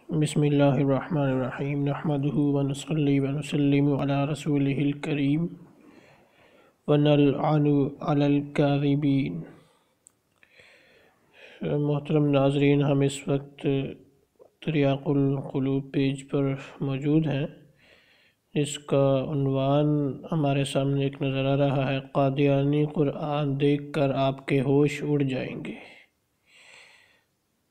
بسم اللہ الرحمن الرحیم نحمدہ ونصلی ونسلم علی رسولہ الکریم ونلعن علی الکاذبین۔ محترم ناظرین، ہم اس وقت تریاق القلوب پیج پر موجود ہیں، جس کا عنوان ہمارے سامنے ایک نظر آ رہا ہے: قادیانی قرآن دیکھ کر آپ کے ہوش اڑ جائیں گے۔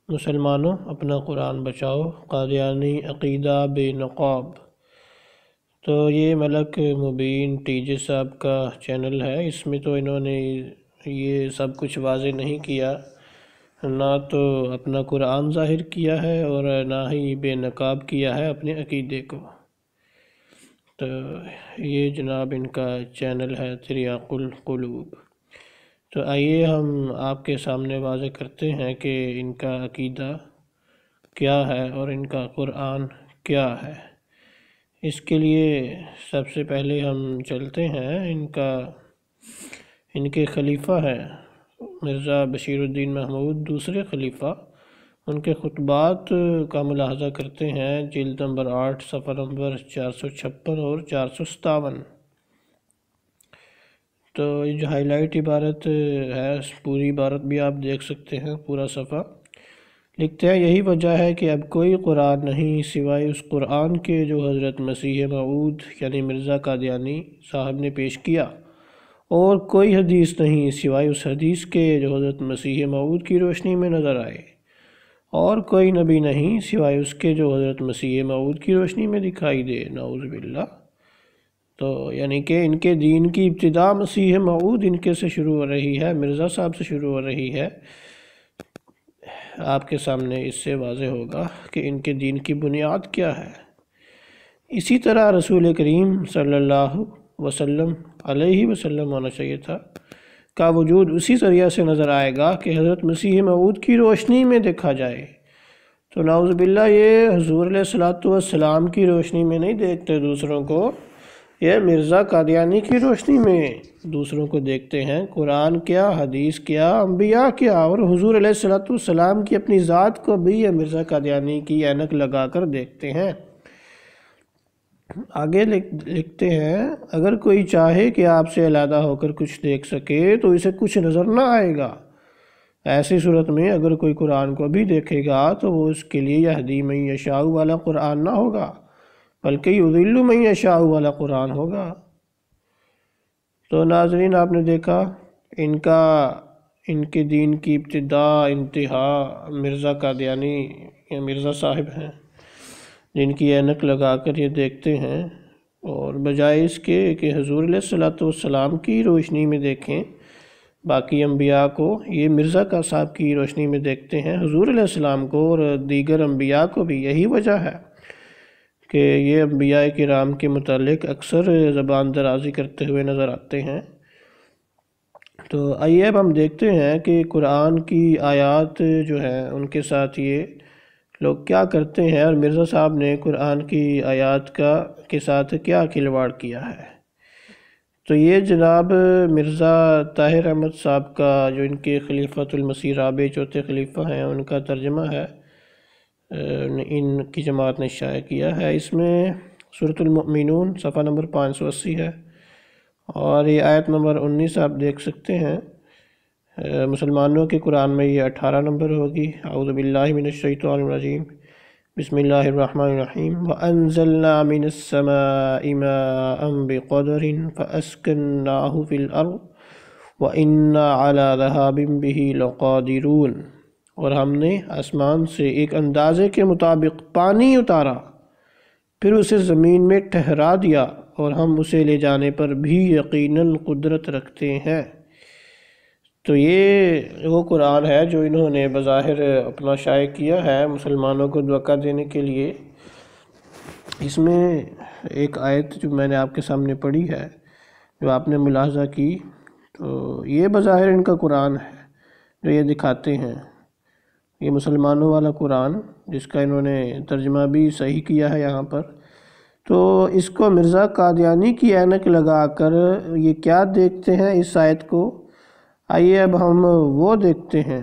مسلمانوں، اپنا قرآن بچاؤ، قادیانی عقیدہ بے نقاب۔ تو یہ ملک مبین ٹی جے صاحب کا چینل ہے۔ اس میں تو انہوں نے یہ سب کچھ واضح نہیں کیا، نہ تو اپنا قرآن ظاہر کیا ہے اور نہ ہی بے نقاب کیا ہے اپنے عقیدے کو۔ تو یہ جناب ان کا چینل ہے تریاق القلوب۔ تو آئیے ہم آپ کے سامنے واضح کرتے ہیں کہ ان کا عقیدہ کیا ہے اور ان کا قرآن کیا ہے۔ اس کے لیے سب سے پہلے ہم چلتے ہیں، ان کے خلیفہ ہیں مرزا بشیر الدین محمود، دوسرے خلیفہ، ان کے خطبات کا ملاحظہ کرتے ہیں، جلد نمبر 8 صفحہ نمبر 456 اور 457۔ تو یہ جو ہائی لائٹ عبارت ہے، پوری عبارت بھی آپ دیکھ سکتے ہیں، پورا صفحہ۔ لکھتے ہیں: یہی وجہ ہے کہ اب کوئی قرآن نہیں سوائے اس قرآن کے جو حضرت مسیح موعود یعنی مرزا قادیانی صاحب نے پیش کیا، اور کوئی حدیث نہیں سوائے اس حدیث کے جو حضرت مسیح موعود کی روشنی میں نظر آئے، اور کوئی نبی نہیں سوائے اس کے جو حضرت مسیح موعود کی روشنی میں دکھائی دے۔ نعوذ باللہ۔ تو یعنی کہ ان کے دین کی ابتدا مسیح موعود ان کے سے شروع ہو رہی ہے، مرزا صاحب سے شروع ہو رہی ہے۔ آپ کے سامنے اس سے واضح ہوگا کہ ان کے دین کی بنیاد کیا ہے۔ اسی طرح رسول کریم صلی اللہ علیہ وسلم ہونا چاہیے تھا کا وجود اسی ذریعہ سے نظر آئے گا کہ حضرت مسیح موعود کی روشنی میں دیکھا جائے۔ تو نعوذ باللہ، یہ حضور علیہ السلام کی روشنی میں نہیں دیکھتے دوسروں کو، یہ مرزا قادیانی کی روشنی میں دوسروں کو دیکھتے ہیں۔ قرآن کیا، حدیث کیا، انبیاء کیا، اور حضور علیہ السلام کی اپنی ذات کو بھی یہ مرزا قادیانی کی اینک لگا کر دیکھتے ہیں۔ آگے لکھتے ہیں: اگر کوئی چاہے کہ آپ سے علیحدہ ہو کر کچھ دیکھ سکے تو اسے کچھ نظر نہ آئے گا۔ ایسی صورت میں اگر کوئی قرآن کو بھی دیکھے گا تو وہ اس کے لیے یہدی من یشاء والا قرآن نہ ہوگا، بلکہ یضل من یشاء والا قرآن ہوگا۔ تو ناظرین، آپ نے دیکھا ان کے دین کی ابتدا انتہا مرزا قادیانی یا مرزا صاحب ہیں، جن کی اینک لگا کر یہ دیکھتے ہیں، اور بجائے اس کے کہ حضور علیہ السلام کی روشنی میں دیکھیں باقی انبیاء کو، یہ مرزا کا صاحب کی روشنی میں دیکھتے ہیں حضور علیہ السلام کو اور دیگر انبیاء کو بھی۔ یہی وجہ ہے کہ یہ انبیاء کرام کے متعلق اکثر زبان درازی کرتے ہوئے نظر آتے ہیں۔ تو آئیے اب ہم دیکھتے ہیں کہ قرآن کی آیات جو ہیں ان کے ساتھ یہ لوگ کیا کرتے ہیں، اور مرزا صاحب نے قرآن کی آیات کے ساتھ کیا کھلواڑ کیا ہے۔ تو یہ جناب مرزا طاہر احمد صاحب کا، جو ان کے خلیفۃ المسیح رابع چوتھے خلیفہ ہیں، ان کا ترجمہ ہے، ان کی جماعت نے شائع کیا ہے۔ اس میں سورۃ المؤمنون صفحہ نمبر 580 ہے، اور یہ آیت نمبر 19 آپ دیکھ سکتے ہیں۔ مسلمانوں کے قرآن میں یہ 18 نمبر ہوگی۔ اعوذ باللہ من الشیطان الرجیم، بسم اللہ الرحمن الرحیم۔ وَأَنزَلْنَا مِنَ السَّمَاءِ مَاءً بِقَدَرٍ فَأَسْكَنَّاهُ فِي الْأَرْضِ وَإِنَّا عَلَى ذَهَابٍ بِهِ لَقَادِرُونَ۔ اور ہم نے آسمان سے ایک اندازے کے مطابق پانی اتارا، پھر اسے زمین میں ٹھہرا دیا، اور ہم اسے لے جانے پر بھی یقیناً قدرت رکھتے ہیں۔ تو یہ وہ قرآن ہے جو انہوں نے بظاہر اپنا شائع کیا ہے مسلمانوں کو دھوکہ دینے کے لیے۔ اس میں ایک آیت جو میں نے آپ کے سامنے پڑھی ہے، جو آپ نے ملاحظہ کی، تو یہ بظاہر ان کا قرآن ہے جو یہ دکھاتے ہیں، یہ مسلمانوں والا قرآن جس کا انہوں نے ترجمہ بھی صحیح کیا ہے یہاں پر۔ تو اس کو مرزا قادیانی کی اینک لگا کر یہ کیا دیکھتے ہیں اس آیت کو؟ آئیے اب ہم وہ دیکھتے ہیں۔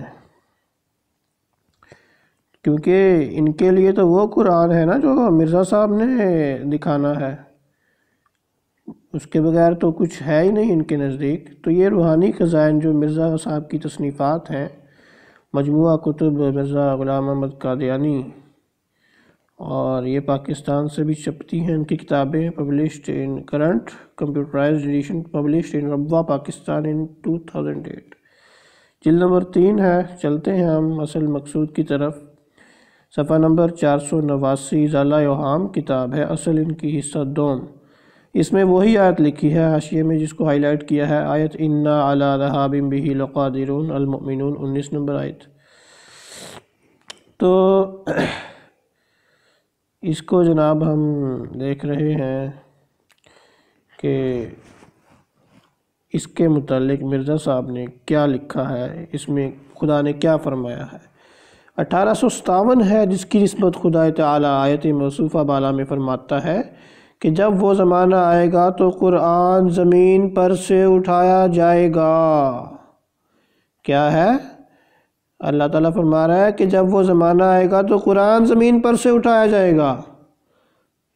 کیونکہ ان کے لیے تو وہ قرآن ہے نا جو مرزا صاحب نے دکھانا ہے، اس کے بغیر تو کچھ ہے ہی نہیں ان کے نزدیک۔ تو یہ روحانی خزائن جو مرزا صاحب کی تصنیفات ہیں، مجموعہ کتب مرزا غلام احمد قادیانی، اور یہ پاکستان سے بھی چھپتی ہیں ان کی کتابیں، published in current computerised edition, published in Rabwah Pakistan in 2008۔ جلد نمبر 3 ہے۔ چلتے ہیں ہم اصل مقصود کی طرف۔ صفحہ نمبر 489، ضالع اوہام کتاب ہے، اصل ان کی حصہ دوم۔ اس میں وہی آیت لکھی ہے حاشیے میں جس کو ہائی لائٹ کیا ہے، آیت اِنَّا عَلَىٰ ذَهَابٍ بِهِ لَقَادِرُونَ المؤمنون 19 نمبر آیت۔ تو اس کو جناب ہم دیکھ رہے ہیں کہ اس کے متعلق مرزا صاحب نے کیا لکھا ہے، اس میں خدا نے کیا فرمایا ہے۔ 1857 ہے جس کی نسبت خدا تعالی آیت موصوفہ بالا میں فرماتا ہے کہ جب وہ زمانہ آئے گا تو قرآن زمین پر سے اٹھایا جائے گا۔ کیا ہے؟ اللہ تعالیٰ فرما رہا ہے کہ جب وہ زمانہ آئے گا تو قرآن زمین پر سے اٹھایا جائے گا۔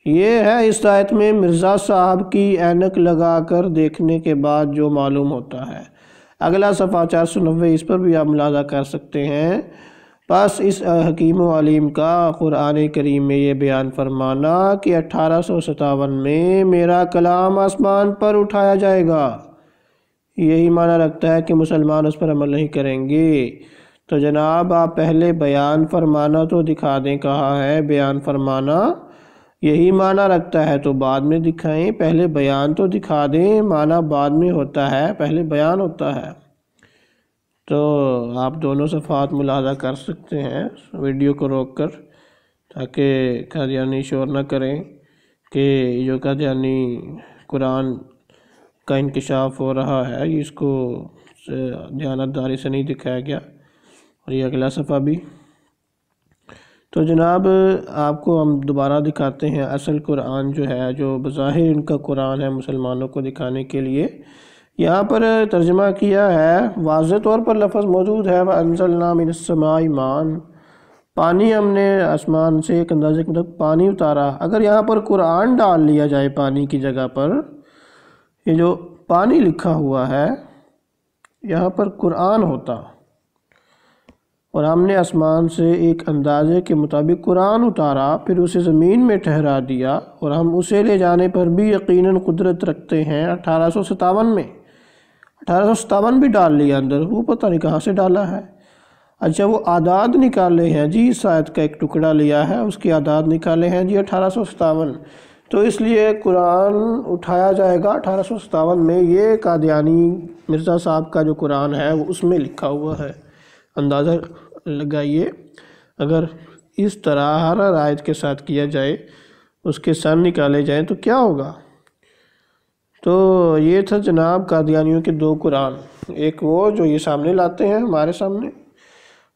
یہ ہے اس آیت میں مرزا صاحب کی اینک لگا کر دیکھنے کے بعد جو معلوم ہوتا ہے۔ اگلا صفحہ 490، اس پر بھی آپ ملاحظہ کر سکتے ہیں۔ بس اس حکیم و علیم کا قرآن کریم میں یہ بیان فرمانا کہ 1857 میں میرا کلام آسمان پر اٹھایا جائے گا، یہی معنی رکھتا ہے کہ مسلمان اس پر عمل نہیں کریں گے۔ تو جناب آپ پہلے بیان فرمانا تو دکھا دیں، کہا ہے بیان فرمانا یہی معنی رکھتا ہے تو بعد میں دکھائیں، پہلے بیان تو دکھا دیں، معنی بعد میں ہوتا ہے، پہلے بیان ہوتا ہے۔ تو آپ دونوں صفحات ملاحظہ کر سکتے ہیں ویڈیو کو روک کر، تاکہ قادیانی شور نہ کریں کہ جو قادیانی قرآن کا انکشاف ہو رہا ہے اس کو دیانتداری سے نہیں دکھایا گیا۔ اور یہ اگلا صفحہ بھی۔ تو جناب آپ کو ہم دوبارہ دکھاتے ہیں اصل قرآن جو ہے، جو بظاہر ان کا قرآن ہے مسلمانوں کو دکھانے کے لیے۔ یہاں پر ترجمہ کیا ہے، واضح طور پر لفظ موجود ہے وَأَنزَلْنَا مِنَ السَّمَاءِ مَاءً، پانی ہم نے آسمان سے ایک اندازے کے مطابق پانی اتارا۔ اگر یہاں پر قرآن ڈال لیا جائے پانی کی جگہ پر، یہ جو پانی لکھا ہوا ہے یہاں پر قرآن ہوتا، اور ہم نے آسمان سے ایک اندازے کے مطابق قرآن اتارا، پھر اسے زمین میں ٹھہرا دیا، اور ہم اسے لے جانے پر بھی یقیناً قدرت رکھتے ہیں۔ 1857 میں 1857 بھی ڈال لیا اندر، وہ پتہ نہیں کہاں سے ڈالا ہے۔ اچھا وہ اعداد نکالے ہیں جی، اس آیت کا ایک ٹکڑا لیا ہے، اس کی اعداد نکالے ہیں جی 1857، تو اس لیے قرآن اٹھایا جائے گا 1857 میں۔ یہ قادیانی مرزا صاحب کا جو قرآن ہے وہ اس میں لکھا ہوا ہے۔ اندازہ لگائیے اگر اس طرح ہر آیت کے ساتھ کیا جائے، اس کے سن نکالے جائیں تو کیا ہوگا۔ تو یہ تھا جناب قادیانیوں کے دو قرآن، ایک وہ جو یہ سامنے لاتے ہیں ہمارے سامنے،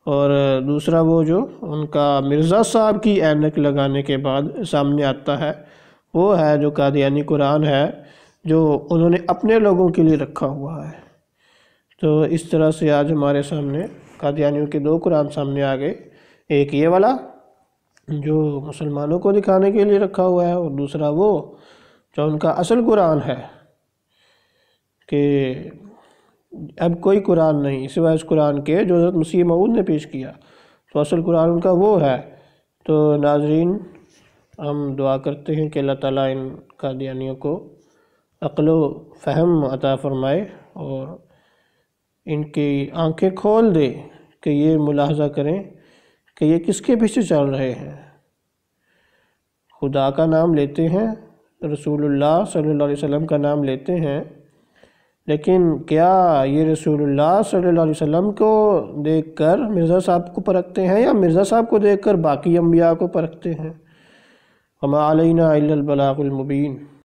اور دوسرا وہ جو ان کا مرزا صاحب کی اینک لگانے کے بعد سامنے آتا ہے، وہ ہے جو قادیانی قرآن ہے جو انہوں نے اپنے لوگوں کے لیے رکھا ہوا ہے۔ تو اس طرح سے آج ہمارے سامنے قادیانیوں کے دو قرآن سامنے آ گئے، ایک یہ والا جو مسلمانوں کو دکھانے کے لیے رکھا ہوا ہے، اور دوسرا وہ جو ان کا اصل قرآن ہے کہ اب کوئی قرآن نہیں سوائے اس قرآن کے جو حضرت مسیح موعود نے پیش کیا، تو اصل قرآن ان کا وہ ہے۔ تو ناظرین ہم دعا کرتے ہیں کہ اللہ تعالیٰ ان قادیانیوں کو عقل و فہم عطا فرمائے اور ان کی آنکھیں کھول دے کہ یہ ملاحظہ کریں کہ یہ کس کے پیچھے چل رہے ہیں۔ خدا کا نام لیتے ہیں، رسول اللہ صلی اللہ علیہ وسلم کا نام لیتے ہیں، لیکن کیا یہ رسول اللہ صلی اللہ علیہ وسلم کو دیکھ کر مرزا صاحب کو پرکھتے ہیں، یا مرزا صاحب کو دیکھ کر باقی انبیاء کو پرکھتے ہیں؟ وَمَا عَلَيْنَا إِلَّا الْبَلَاغُ الْمُبِينُ۔